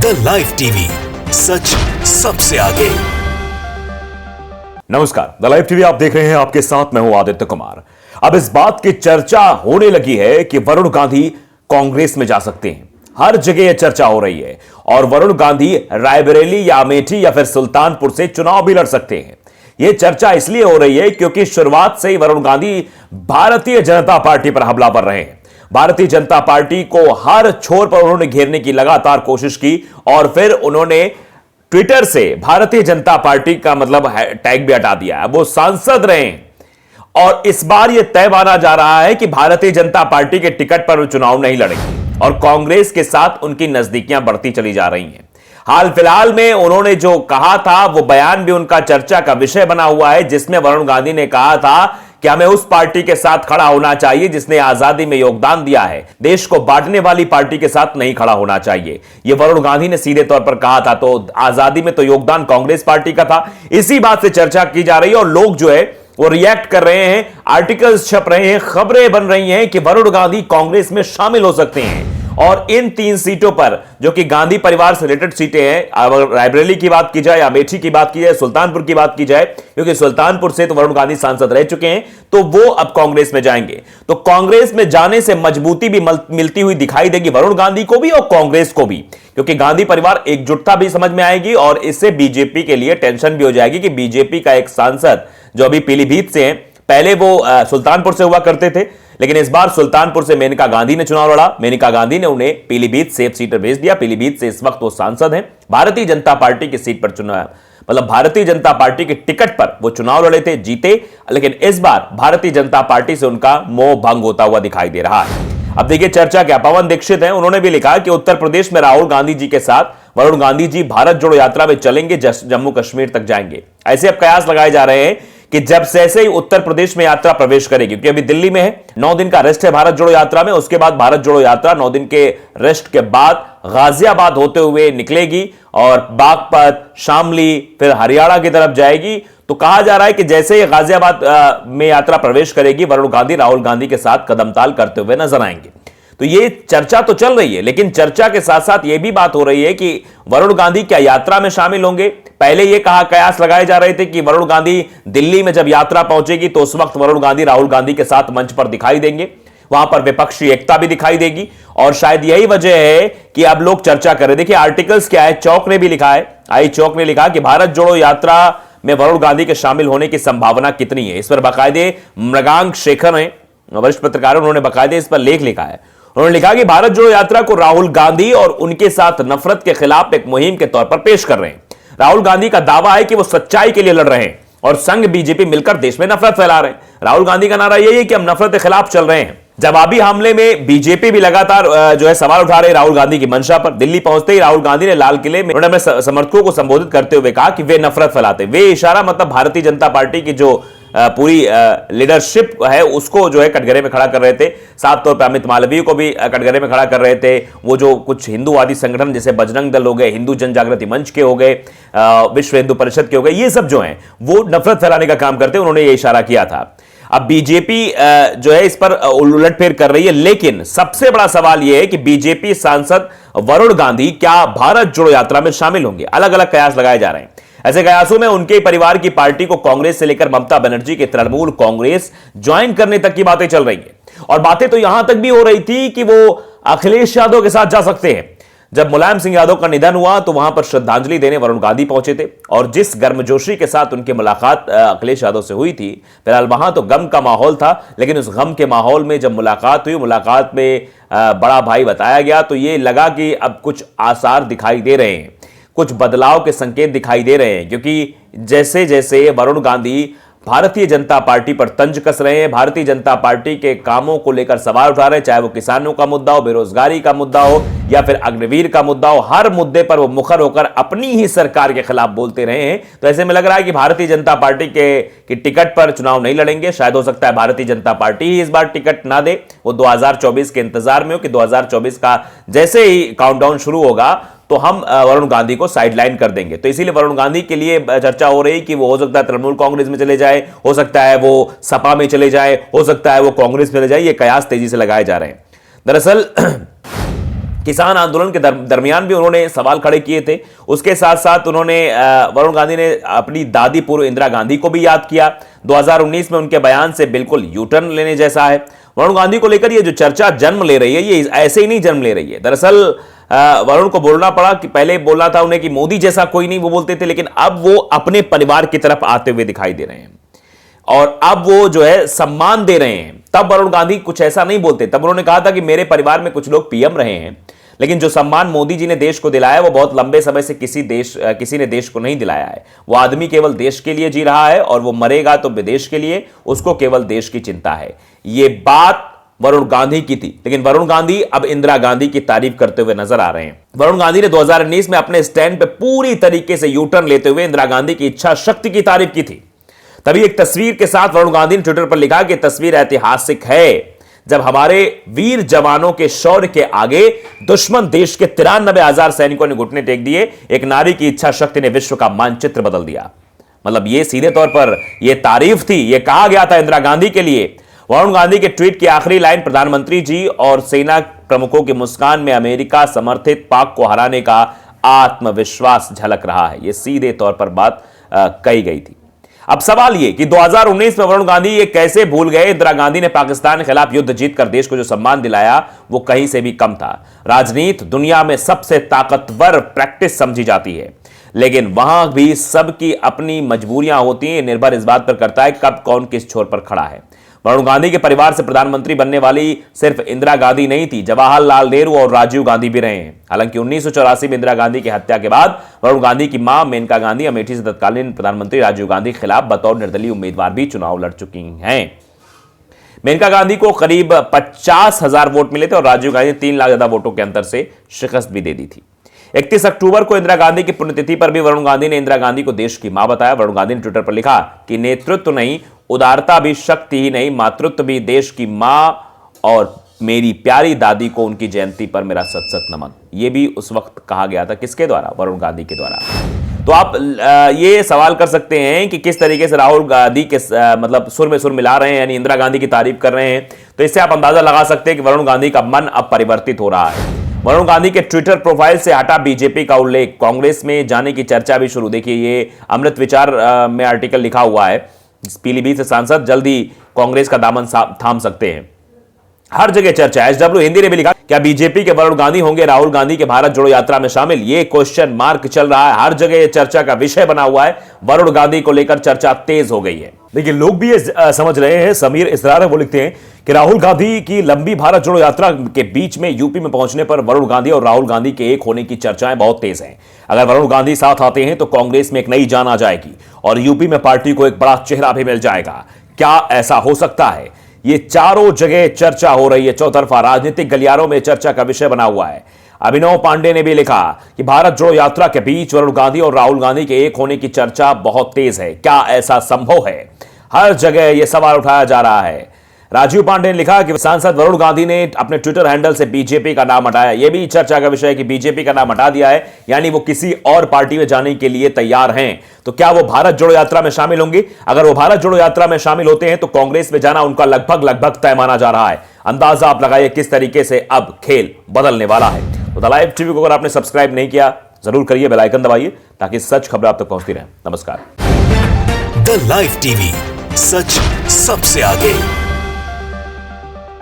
The live TV, सच सबसे आगे। नमस्कार, द लाइव टीवी आप देख रहे हैं। आपके साथ मैं हूं आदित्य कुमार। अब इस बात की चर्चा होने लगी है कि वरुण गांधी कांग्रेस में जा सकते हैं। हर जगह यह चर्चा हो रही है और वरुण गांधी रायबरेली या अमेठी या फिर सुल्तानपुर से चुनाव भी लड़ सकते हैं। यह चर्चा इसलिए हो रही है क्योंकि शुरुआत से ही वरुण गांधी भारतीय जनता पार्टी पर हमला कर रहे हैं। भारतीय जनता पार्टी को हर छोर पर उन्होंने घेरने की लगातार कोशिश की और फिर उन्होंने ट्विटर से भारतीय जनता पार्टी का मतलब टैग भी हटा दिया है। वो सांसद रहे और इस बार यह तय माना जा रहा है कि भारतीय जनता पार्टी के टिकट पर वो चुनाव नहीं लड़ेंगे और कांग्रेस के साथ उनकी नजदीकियां बढ़ती चली जा रही हैं। हाल फिलहाल में उन्होंने जो कहा था वो बयान भी उनका चर्चा का विषय बना हुआ है, जिसमें वरुण गांधी ने कहा था कि हमें उस पार्टी के साथ खड़ा होना चाहिए जिसने आजादी में योगदान दिया है। देश को बांटने वाली पार्टी के साथ नहीं खड़ा होना चाहिए। यह वरुण गांधी ने सीधे तौर पर कहा था। तो आजादी में तो योगदान कांग्रेस पार्टी का था। इसी बात से चर्चा की जा रही है और लोग जो है वो रिएक्ट कर रहे हैं, आर्टिकल्स छप रहे हैं, खबरें बन रही हैं कि वरुण गांधी कांग्रेस में शामिल हो सकते हैं। और इन 3 सीटों पर जो कि गांधी परिवार से रिलेटेड सीटें हैं, अगर रायबरेली की बात की जाए, अमेठी की बात की जाए, सुल्तानपुर की बात की जाए, क्योंकि सुल्तानपुर से तो वरुण गांधी सांसद रह चुके हैं, तो वो अब कांग्रेस में जाएंगे। तो कांग्रेस में जाने से मजबूती भी मिलती हुई दिखाई देगी वरुण गांधी को भी और कांग्रेस को भी, क्योंकि गांधी परिवार एकजुटता भी समझ में आएगी और इससे बीजेपी के लिए टेंशन भी हो जाएगी कि बीजेपी का एक सांसद जो अभी पीलीभीत से हैं, पहले वो सुल्तानपुर से हुआ करते थे, लेकिन इस बार सुल्तानपुर से मेनका गांधी ने चुनाव लड़ा। मेनका गांधी ने उन्हें पीलीभीत सेफ सीट पर भेज दिया। पीलीभीत से इस वक्त वो सांसद हैं। भारतीय जनता पार्टी की सीट पर चुनाव, मतलब भारतीय जनता पार्टी के टिकट पर वो चुनाव लड़े थे, जीते, लेकिन इस बार भारतीय जनता पार्टी से उनका मोह भंग होता हुआ दिखाई दे रहा है। अब देखिए चर्चा क्या, पवन दीक्षित हैं, उन्होंने भी लिखा कि उत्तर प्रदेश में राहुल गांधी जी के साथ वरुण गांधी जी भारत जोड़ो यात्रा में चलेंगे, जम्मू कश्मीर तक जाएंगे। ऐसे अब कयास लगाए जा रहे हैं कि जब से ही उत्तर प्रदेश में यात्रा प्रवेश करेगी, क्योंकि अभी दिल्ली में है, 9 दिन का रेस्ट है भारत जोड़ो यात्रा में, उसके बाद भारत जोड़ो यात्रा 9 दिन के रेस्ट के बाद गाजियाबाद होते हुए निकलेगी और बागपत, शामली, फिर हरियाणा की तरफ जाएगी। तो कहा जा रहा है कि जैसे ही गाजियाबाद में यात्रा प्रवेश करेगी, वरुण गांधी राहुल गांधी के साथ कदमताल करते हुए नजर आएंगे। तो ये चर्चा तो चल रही है, लेकिन चर्चा के साथ साथ यह भी बात हो रही है कि वरुण गांधी क्या यात्रा में शामिल होंगे। पहले यह कहा कयास लगाए जा रहे थे कि वरुण गांधी दिल्ली में जब यात्रा पहुंचेगी तो उस वक्त वरुण गांधी राहुल गांधी के साथ मंच पर दिखाई देंगे, वहां पर विपक्षी एकता भी दिखाई देगी और शायद यही वजह है कि अब लोग चर्चा कर रहे। देखिए आर्टिकल्स क्या है, चौक ने भी लिखा है, आई चौक ने लिखा कि भारत जोड़ो यात्रा में वरुण गांधी के शामिल होने की संभावना कितनी है। इस पर बाकायदे मृगांक शेखर हैं, वरिष्ठ पत्रकार, उन्होंने बाकायदे इस पर लेख लिखा है। उन्होंने लिखा कि भारत जोड़ो यात्रा को राहुल गांधी और उनके साथ नफरत के खिलाफ एक मुहिम के तौर पर पेश कर रहे हैं। राहुल गांधी का दावा है कि वो सच्चाई के लिए लड़ रहे हैं और संघ बीजेपी मिलकर देश में नफरत फैला रहे हैं। राहुल गांधी का नारा यही है कि हम नफरत के खिलाफ चल रहे हैं। जवाबी हमले में बीजेपी भी लगातार जो है सवाल उठा रहे राहुल गांधी की मंशा पर। दिल्ली पहुंचते ही राहुल गांधी ने लाल किले में उन्होंने समर्थकों को संबोधित करते हुए कहा कि वे नफरत फैलाते। वे इशारा मतलब भारतीय जनता पार्टी की जो पूरी लीडरशिप है उसको जो है कटघरे में खड़ा कर रहे थे। साफ तौर पर अमित मालवीय को भी कटघरे में खड़ा कर रहे थे। वो जो कुछ हिंदूवादी संगठन जैसे बजरंग दल हो गए, हिंदू जन जागृति मंच के हो गए, विश्व हिंदू परिषद के हो गए, ये सब जो हैं वो नफरत फैलाने का काम करते हैं। उन्होंने ये इशारा किया था। अब बीजेपी जो है इस पर उलटफेर कर रही है, लेकिन सबसे बड़ा सवाल यह है कि बीजेपी सांसद वरुण गांधी क्या भारत जोड़ो यात्रा में शामिल होंगे। अलग अलग कयास लगाए जा रहे हैं। ऐसे कयासों में उनके परिवार की पार्टी को कांग्रेस से लेकर ममता बनर्जी के तृणमूल कांग्रेस ज्वाइन करने तक की बातें चल रही हैं और बातें तो यहां तक भी हो रही थी कि वो अखिलेश यादव के साथ जा सकते हैं। जब मुलायम सिंह यादव का निधन हुआ तो वहां पर श्रद्धांजलि देने वरुण गांधी पहुंचे थे और जिस गर्मजोशी के साथ उनकी मुलाकात अखिलेश यादव से हुई थी, फिलहाल वहां तो गम का माहौल था, लेकिन उस गम के माहौल में जब मुलाकात हुई, मुलाकात में बड़ा भाई बताया गया तो ये लगा कि अब कुछ आसार दिखाई दे रहे हैं, कुछ बदलाव के संकेत दिखाई दे रहे हैं, क्योंकि जैसे जैसे वरुण गांधी भारतीय जनता पार्टी पर तंज कस रहे हैं, भारतीय जनता पार्टी के कामों को लेकर सवाल उठा रहे हैं, चाहे वो किसानों का मुद्दा हो, बेरोजगारी का मुद्दा हो या फिर अग्निवीर का मुद्दा हो, हर मुद्दे पर वो मुखर होकर अपनी ही सरकार के खिलाफ बोलते रहे हैं। तो ऐसे में लग रहा है कि भारतीय जनता पार्टी के टिकट पर चुनाव नहीं लड़ेंगे। शायद हो सकता है भारतीय जनता पार्टी ही इस बार टिकट ना दे, वो 2024 के इंतजार में हो कि 2024 का जैसे ही काउंटडाउन शुरू होगा तो हम वरुण गांधी को साइडलाइन कर देंगे। तो इसीलिए वरुण गांधी के लिए चर्चा हो रही कि वो हो सकता है तृणमूल कांग्रेस में चले जाए, हो सकता है वो सपा में चले जाए, हो सकता है वो कांग्रेस में चले जाए। ये कयास तेजी से लगाए जा रहे हैं। दरअसल किसान आंदोलन के दरमियान भी उन्होंने सवाल खड़े किए थे। उसके साथ साथ उन्होंने वरुण गांधी ने अपनी दादी पूर्व इंदिरा गांधी को भी याद किया। 2019 में उनके बयान से बिल्कुल यू टर्न लेने जैसा है। वरुण गांधी को लेकर ये जो चर्चा जन्म ले रही है, ये ऐसे ही नहीं जन्म ले रही है। दरअसल वरुण को बोलना पड़ा कि पहले बोलना था उन्हें कि मोदी जैसा कोई नहीं, वो बोलते थे, लेकिन अब वो अपने परिवार की तरफ आते हुए दिखाई दे रहे हैं और अब वो जो है सम्मान दे रहे हैं। तब वरुण गांधी कुछ ऐसा नहीं बोलते। तब उन्होंने कहा था कि मेरे परिवार में कुछ लोग पीएम रहे हैं, लेकिन जो सम्मान मोदी जी ने देश को दिलाया वो बहुत लंबे समय से किसी ने देश को नहीं दिलाया है। वो आदमी केवल देश के लिए जी रहा है और वो मरेगा तो विदेश के लिए, उसको केवल देश की चिंता है। ये बात वरुण गांधी की थी, लेकिन वरुण गांधी अब इंदिरा गांधी की तारीफ करते हुए नजर आ रहे हैं। वरुण गांधी ने 2019 में अपने स्टैंड पे पूरी तरीके से यू टर्न लेते हुए इंदिरा गांधी की इच्छा शक्ति की तारीफ की थी। तभी एक तस्वीर के साथ वरुण गांधी ने ट्विटर पर लिखा कि तस्वीर ऐतिहासिक है, जब हमारे वीर जवानों के शौर्य के आगे दुश्मन देश के 93,000 सैनिकों ने घुटने टेक दिए। एक नारी की इच्छा शक्ति ने विश्व का मानचित्र बदल दिया। मतलब ये सीधे तौर पर ये तारीफ थी, ये कहा गया था इंदिरा गांधी के लिए। वरुण गांधी के ट्वीट की आखिरी लाइन, प्रधानमंत्री जी और सेना प्रमुखों की मुस्कान में अमेरिका समर्थित पाक को हराने का आत्मविश्वास झलक रहा है। यह सीधे तौर पर बात कही गई थी। अब सवाल यह कि 2019 में वरुण गांधी ये कैसे भूल गए? इंदिरा गांधी ने पाकिस्तान के खिलाफ युद्ध जीतकर देश को जो सम्मान दिलाया वो कहीं से भी कम था। राजनीति दुनिया में सबसे ताकतवर प्रैक्टिस समझी जाती है, लेकिन वहां भी सबकी अपनी मजबूरियां होती हैं। निर्भर इस बात पर करता है कब कौन किस छोर पर खड़ा है। वरुण गांधी के परिवार से प्रधानमंत्री बनने वाली सिर्फ इंदिरा गांधी नहीं थी, जवाहरलाल नेहरू और राजीव गांधी भी रहे हैं। हालांकि 1984 में इंदिरा गांधी की हत्या के बाद वरुण गांधी की मां मेनका गांधी अमेठी से तत्कालीन प्रधानमंत्री राजीव गांधी के खिलाफ बतौर निर्दलीय उम्मीदवार भी चुनाव लड़ चुकी हैं। मेनका गांधी को करीब 50,000 वोट मिले थे और राजीव गांधी ने 3 लाख ज्यादा वोटों के अंतर से शिकस्त भी दे दी थी। 31 अक्टूबर को इंदिरा गांधी की पुण्यतिथि पर भी वरुण गांधी ने इंदिरा गांधी को देश की मां बताया। वरुण गांधी ने ट्विटर पर लिखा कि नेतृत्व नहीं, उदारता भी शक्ति ही नहीं, मातृत्व भी देश की मां और मेरी प्यारी दादी को उनकी जयंती पर मेरा सत सत नमन। यह भी उस वक्त कहा गया था, किसके द्वारा? वरुण गांधी के द्वारा। तो आप ये सवाल कर सकते हैं कि किस तरीके से राहुल गांधी के मतलब सुर में सुर मिला रहे हैं, यानी इंदिरा गांधी की तारीफ कर रहे हैं। तो इससे आप अंदाजा लगा सकते हैं कि वरुण गांधी का मन अब परिवर्तित हो रहा है। वरुण गांधी के ट्विटर प्रोफाइल से हटा बीजेपी का उल्लेख, कांग्रेस में जाने की चर्चा भी शुरू। देखिए ये अमृत विचार में आर्टिकल लिखा हुआ है, पीलीभीत से सांसद जल्द ही कांग्रेस का दामन थाम सकते हैं। हर जगह चर्चा। एचडब्ल्यू हिंदी ने भी लिखा, क्या बीजेपी के वरुण गांधी होंगे राहुल गांधी के भारत जोड़ो यात्रा में शामिल? ये क्वेश्चन मार्क चल रहा है, हर जगह ये चर्चा का विषय बना हुआ है। वरुण गांधी को लेकर चर्चा तेज हो गई है। देखिए लोग भी ये समझ रहे हैं। समीर इसरार है, वो लिखते हैं कि राहुल गांधी की लंबी भारत जोड़ो यात्रा के बीच में यूपी में पहुंचने पर वरुण गांधी और राहुल गांधी के एक होने की चर्चाएं बहुत तेज हैं। अगर वरुण गांधी साथ आते हैं तो कांग्रेस में एक नई जान आ जाएगी और यूपी में पार्टी को एक बड़ा चेहरा भी मिल जाएगा। क्या ऐसा हो सकता है? ये चारों जगह चर्चा हो रही है, चौतरफा राजनीतिक गलियारों में चर्चा का विषय बना हुआ है। अभिनव पांडे ने भी लिखा कि भारत जोड़ो यात्रा के बीच वरुण गांधी और राहुल गांधी के एक होने की चर्चा बहुत तेज है। क्या ऐसा संभव है? हर जगह यह सवाल उठाया जा रहा है। राजीव पांडे ने लिखा कि सांसद वरुण गांधी ने अपने ट्विटर हैंडल से बीजेपी का नाम हटाया। यह भी चर्चा का विषय है कि बीजेपी का नाम हटा दिया है, यानी वो किसी और पार्टी में जाने के लिए तैयार हैं। तो क्या वो भारत जोड़ो यात्रा में शामिल होंगे? अगर वो भारत जोड़ो यात्रा में शामिल होते हैं तो कांग्रेस में जाना उनका लगभग तय माना जा रहा है। अंदाजा आप लगाइए किस तरीके से अब खेल बदलने वाला है। तो द लाइव टीवी को अगर आपने सब्सक्राइब नहीं किया जरूर करिए, बेल आइकन दबाइए ताकि सच खबर आप तक पहुंचती रहे। नमस्कार। द लाइव टीवी, सच सबसे आगे।